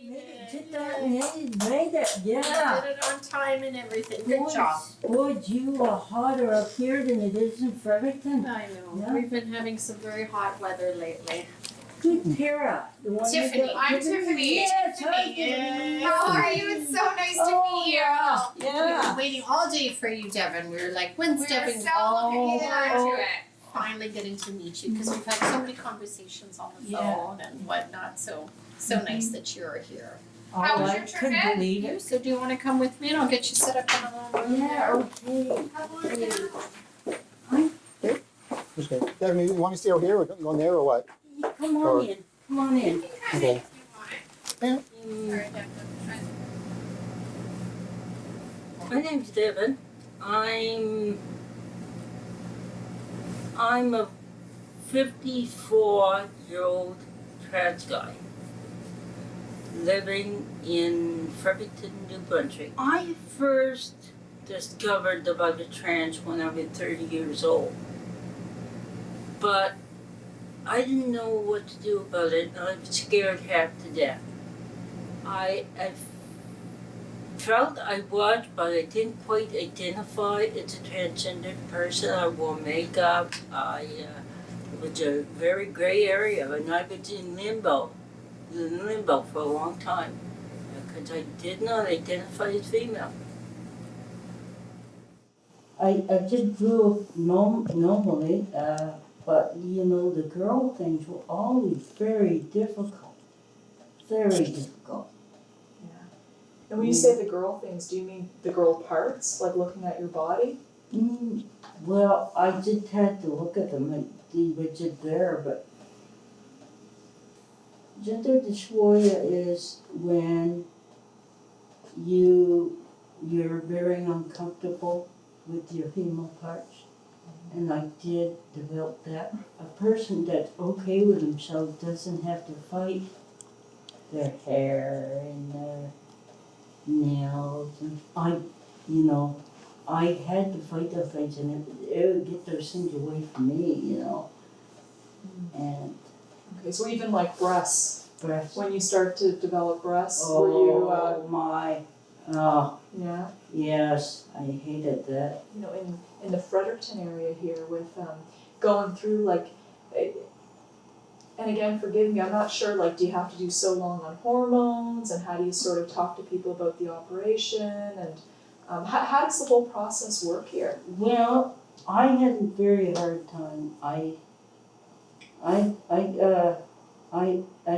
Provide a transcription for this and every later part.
Made it, yeah. You did it on time and everything. Good job. Boy, you are hotter up here than it is in Fredericton. I know. Yeah. We've been having some very hot weather lately. Good, Tara. The one Tiffany. I'm Tiffany. Yes, hi, Tiffany. How are you? It's so nice to meet you. Yeah. We were waiting all day for you, Devin. We were like, when's Devin? So looking forward to it. Finally getting to meet you because we've had so many conversations on the Yeah. phone and whatnot. So nice that you're here. How was I your trip, couldn't Ed? believe it. So do you want to come with me and I'll get you set up in a little room? Yeah, okay. How was it? Okay. Devin, you want me to stay over here or go in there or what? Come on in. Come on in. Okay. Sorry, Devin. My name's Devin. I'm a 54-year-old trans guy living in Fredericton, New Brunswick. I first discovered about the trans when I was 30 years old. But I didn't know what to do about it, and I was scared half to death. I felt I was, but I didn't quite identify as a transgender person. I wore makeup. It was a very gray area, and I was in limbo for a long time because I did not identify as female. I just grew up normally, but the girl things were always very difficult. Very difficult. And when you say the girl things, do you mean the girl parts, like looking at your body? Well, I just had to look at them and see what's there, but gender dysphoria is when you're very uncomfortable with your female parts, and I did develop that. A person that's okay with themselves doesn't have to fight their hair and their nails, and I had to fight those things, and it would get those things away from me, and Okay, so even like breasts, breasts. when you start to develop breasts, Oh were you, my, oh yeah? yes, I hated that. You know, in the Fredericton area here with going through like, and again, forgive me, I'm not sure, like, do you have to do so long on hormones, and how do you sort of talk to people about the operation, and how does the whole process work here? Well, I had a very hard time. I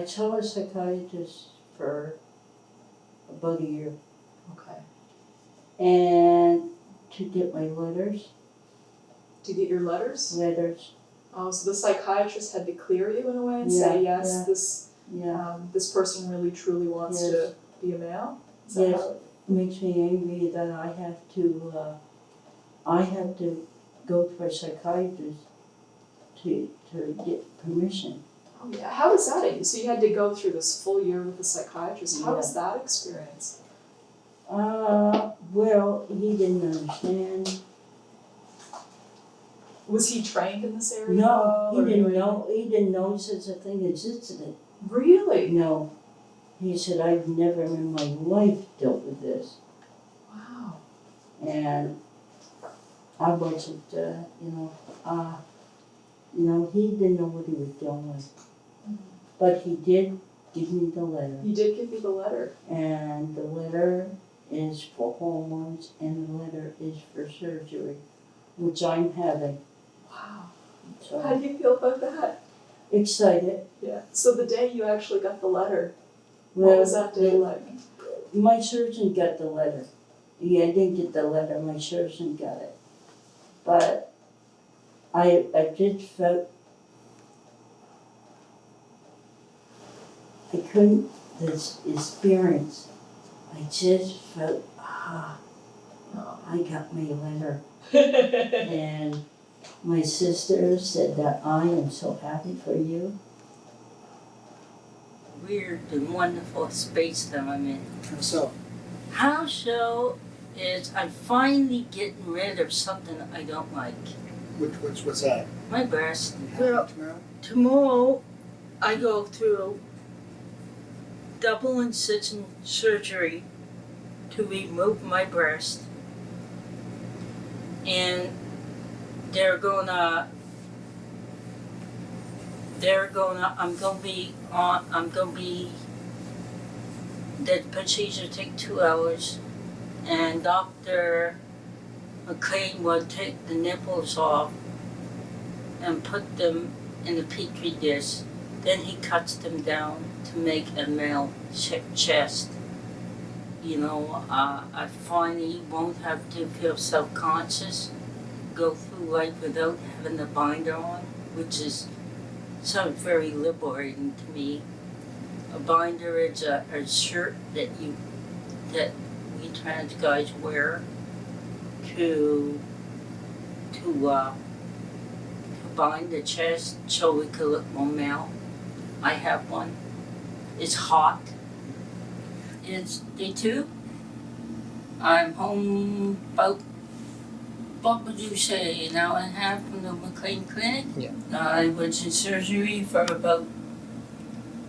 saw a psychiatrist for about a year, Okay. and to get my letters. Do you get your letters? Oh, so the psychiatrist had to clear you in a way and say, yes, Yeah. this person really truly wants Yes. to be a male? Is that Yes. how- It makes me angry that I have to go to a psychiatrist to get permission. Oh, yeah. How was that? So you had to go through this full year with a psychiatrist. How was that experience? Well, he didn't understand. Was he trained in this area? No, he or didn't you- know. He didn't know such a thing existed. Really? No, he said, I've never in my life dealt with this, Wow. and I wasn't. He didn't know what he was dealing with, but he did give me the letter, He did give you the letter. and the letter is for hormones, and the letter is for surgery, which I'm having. Wow. How So do you feel about that? excited. Yeah. So the day you actually got the letter, what was that day like? My surgeon got the letter. Yeah, I didn't get the letter, my surgeon got it. But I just felt I couldn't, this experience, I just felt, I got my letter. And my sister said that I am so happy for you. Weird and wonderful space that I'm in. So, How so is I'm finally getting rid of something I don't like. what's that? My breast. Tomorrow? Tomorrow I go through double incision surgery to remove my breast, and I'm gonna be, the procedure take 2 hours, and Dr. McLean will take the nipples off and put them in a petri dish. Then he cuts them down to make a male chest. You know, I finally won't have to feel self-conscious, go through life without having a binder on, which is sounds very liberating to me. A binder is a shirt that we trans guys wear to bind the chest so we could look more male. I have one. It's hot. It's day 2. I'm home about, what would you say, an hour and a half from the McLean Clinic? Yeah. I was in surgery for about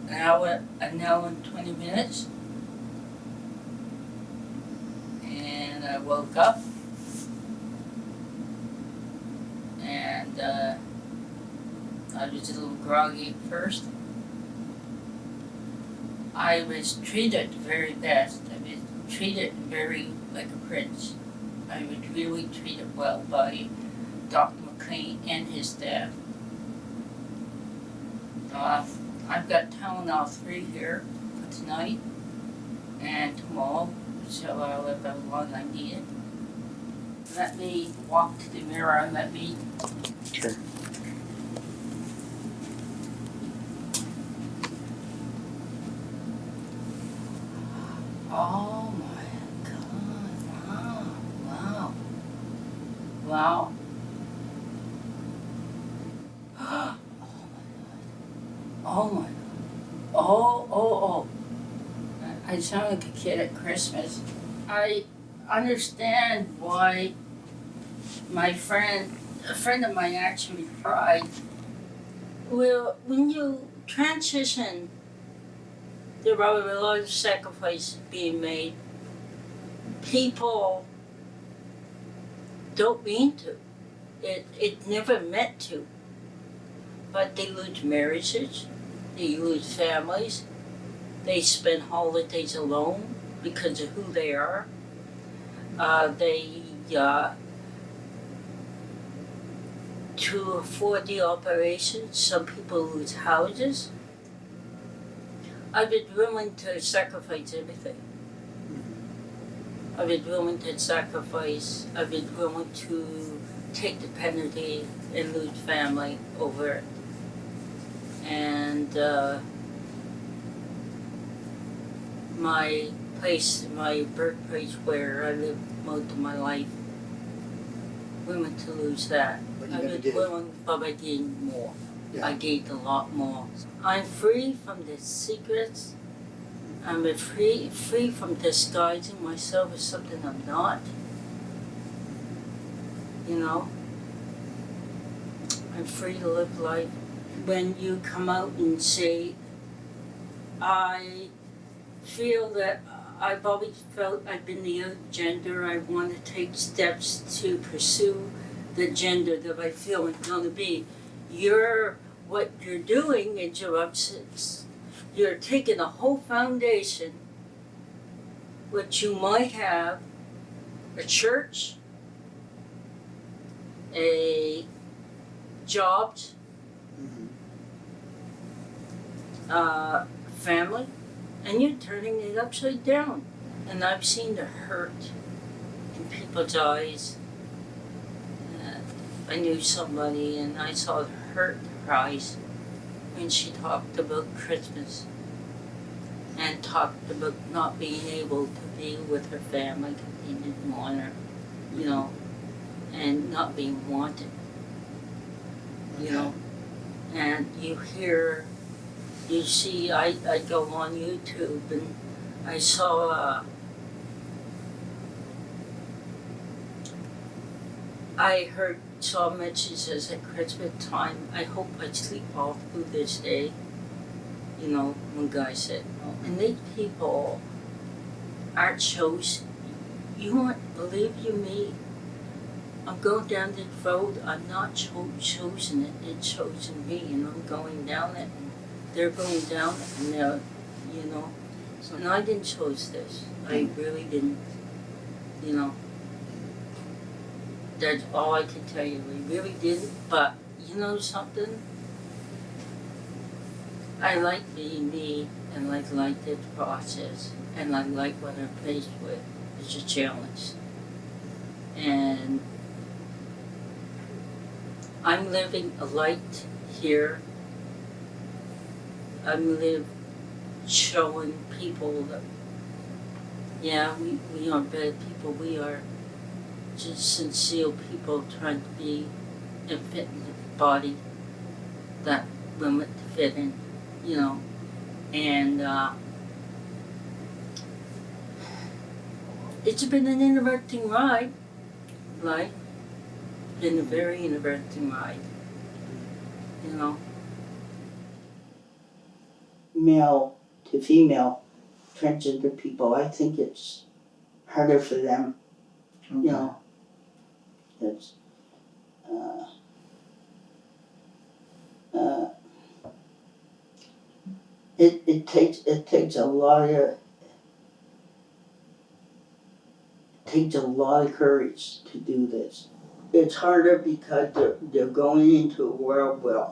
an hour and 20 minutes. And I woke up. And I was a little groggy at first. I was treated very best. I was treated very like a prince. I was really treated well by Dr. McLean and his staff. I've got Tylenol 3 here for tonight and tomorrow, so I'll have how long I need it. Let me walk to the mirror and let me. Sure. Oh my God! Wow! Wow! Wow! Oh my God! Oh! I sound like a kid at Christmas. I understand why a friend of mine actually cried. Well, when you transition, there are a lot of sacrifices being made. People don't mean to. It never meant to. But they lose marriages, they lose families, they spend holidays alone because of who they are. To afford the operation, some people lose houses. I've been willing to sacrifice everything. I've been willing to sacrifice, I've been willing to take the penalty and lose family over it. And my birthplace where I lived most of my life, willing to lose that. But you I've never been did. willing, but I gained more. Yeah. I gained a lot more. I'm free from the secrets. I'm free from disguising myself as something I'm not. You know? I'm free to live life. When you come out and say, I feel that I've always felt I've been the other gender, I want to take steps to pursue the gender that I feel I'm going to be. What you're doing is you're taking a whole foundation, which you might have a church, a jobs, family, and you're turning it upside down. And I've seen the hurt in people's eyes. I knew somebody and I saw the hurt in her eyes when she talked about Christmas and talked about not being able to be with her family because they didn't want her, you know, and not being wanted, you know. And you see, I go on YouTube and I saw, saw messages at Christmas time. I hope I sleep all through this day. You know, one guy said, "Oh, innate people are chosen. You won't believe you me. I'm going down that road. I'm not chosen it. It's chosen me, and I'm going down it. And they're going down it, and they're, you know. And I didn't choose this. I really didn't. You know. That's all I can tell you. We really didn't. But you know something? I like being me, and I like this process, and I like what I'm faced with. It's a challenge, and I'm living a light here. I'm showing people that, yeah, we aren't bad people. We are just sincere people trying to be and fit in the body that we're meant to fit in, you know. And it's been an interesting ride. Life been a very interesting ride, you know. Male to female transgender people, I think it's harder for them, you know. It's it takes a lot of courage to do this. It's harder because they're going into a world where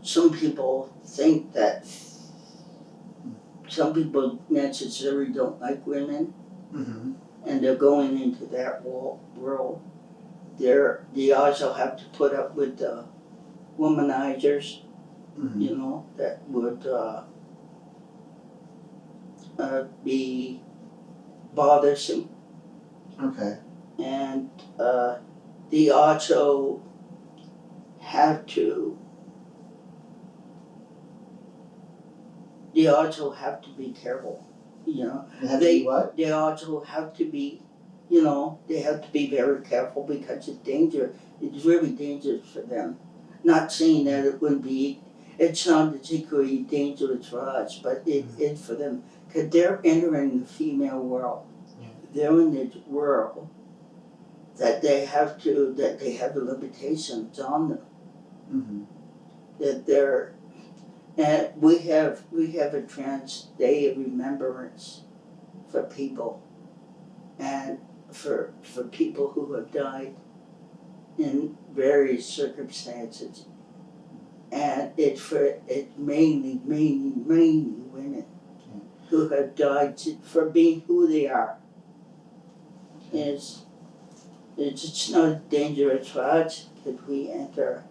some people think that some people necessarily don't like women, and they're going into that world. They also have to put up with the womanizers, you know, that would be bothersome. Okay. And they also have to be careful, you know. They have to be what? They also have to be, you know, they have to be very careful because it's really dangerous for them. Not saying that it's not particularly dangerous for us, but it is for them. Because they're entering the female world. Yeah. They're in this world that they have the limitations on them. That they're, and we have a trans day of remembrance for people, and for people who have died in various circumstances, and it's mainly women who have died for being who they are. It's not dangerous for us if we enter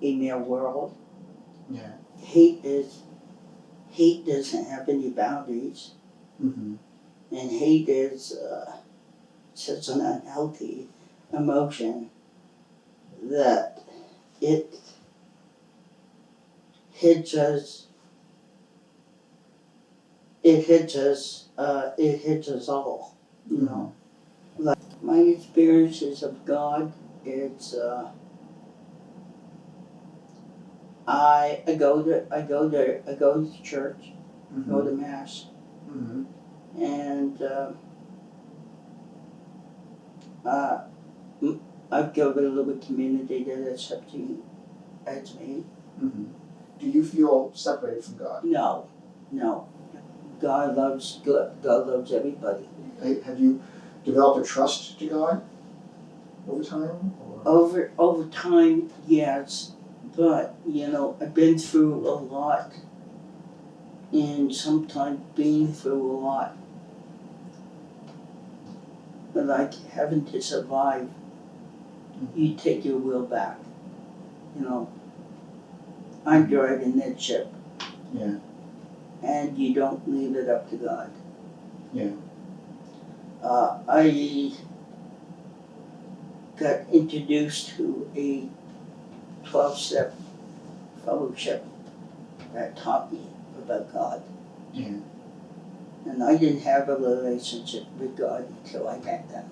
a male world. Yeah. Hate doesn't have any boundaries, and hate is such an unhealthy emotion that it hits us. It hits us all. You know, like my experiences of God. It's I go to church, go to mass, and I go to a little community that accepts me as me. Do you feel separated from God? No. God loves everybody. Have you developed a trust to God over time? Or? Over time, yes, but you know, I've been through a lot, and sometimes being through a lot, like having to survive, you take your will back. You know, I'm driving that ship. Yeah. And you don't leave it up to God. Yeah. I got introduced to a 12-step fellowship that taught me about God. Yeah. And I didn't have a relationship with God until I met them.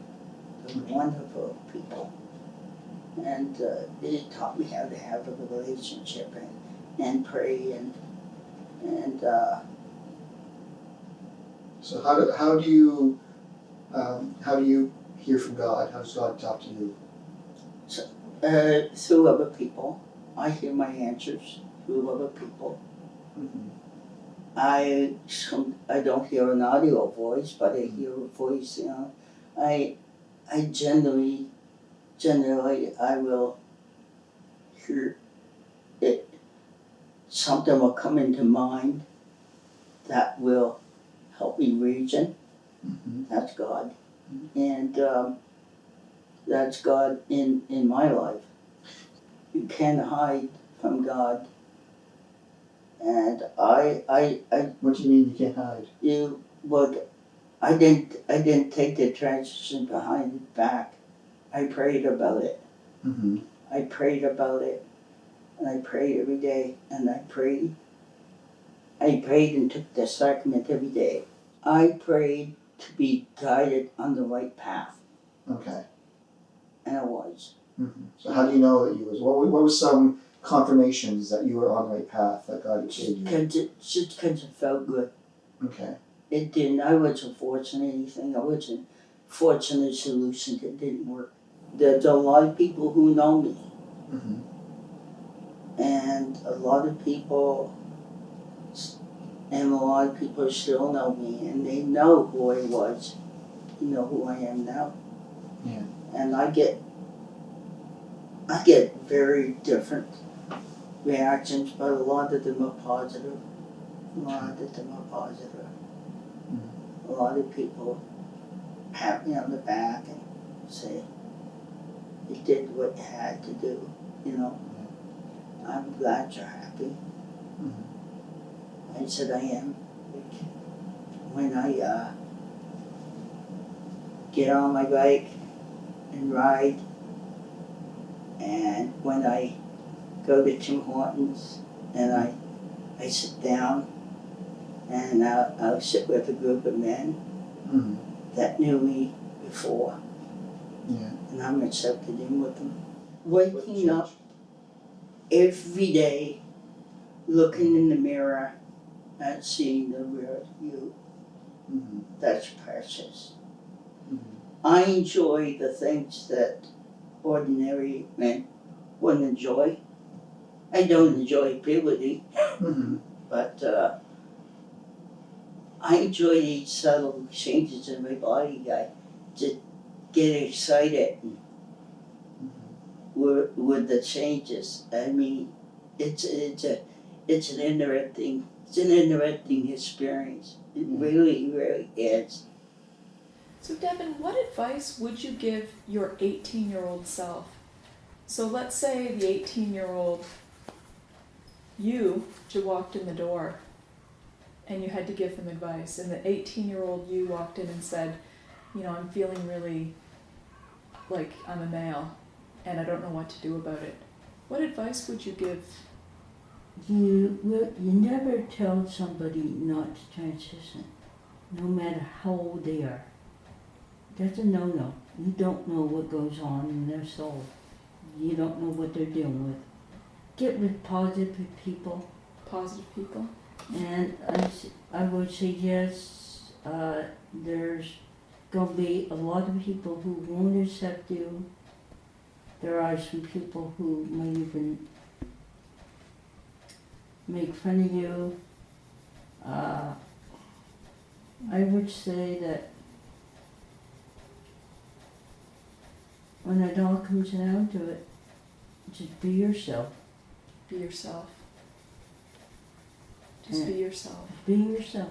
They were wonderful people. And it taught me how to have a relationship and pray And So how do you hear from God? How does God talk to you? through other people, I hear my answers through other people. Mm-hmm. I don't hear an audio voice, but I hear a voice. I generally I will hear it. Something will come into mind that will help me reason. Mm-hmm. That's God, and that's God in my life. You can't hide from God, and I What do you mean you can't hide? you would. I didn't take the transition behind it back. I prayed about it. Mm-hmm. I prayed about it, and I prayed every day, and I prayed and took the sacrament every day. I prayed to be guided on the right path, Okay. and I was. Mm-hmm. So how do you know that you was? What was some confirmations that you were on the right path that God had showed you? Just because it felt good. Okay. It didn't. I wasn't forcing anything. I wasn't forcing a solution that didn't work. There's a lot of people who know me, Mm-hmm. and a lot of people still know me, and they know who I was. You know who I am now. Yeah. And I get very different reactions, but a lot of them are positive. A lot of them are positive. Mm-hmm. A lot of people pat me on the back and say, you did what you had to do, I'm glad you're happy. Mm-hmm. I said I am. When I get on my bike and ride, and when I go to Tim Hortons and I sit down and I'll sit with a group of men Mm-hmm. that knew me before, Yeah. and I'm accepted in with them. What Waking up every day, looking in the mirror and seeing the real you, Mm-hmm. that's precious. Mm-hmm. I enjoy the things that ordinary men wouldn't enjoy. I don't enjoy puberty, Mm-hmm. but I enjoy these subtle changes in my body. I just get excited with the changes. I mean, it's an interesting experience. It really is. So Devin, what advice would you give your 18-year-old self? So let's say the 18-year-old you walked in the door and you had to give them advice, and the 18-year-old you walked in and said, I'm feeling really like I'm a male and I don't know what to do about it. What advice would you give? You never tell somebody not to transition, no matter how old they are. That's a no-no. You don't know what goes on in their soul. You don't know what they're dealing with. Get with positive people. Positive people? And I would suggest there's going to be a lot of people who won't accept you. There are some people who may even make fun of you. I would say that when it all comes down to it, just be yourself. Be yourself. Just be yourself. Be yourself.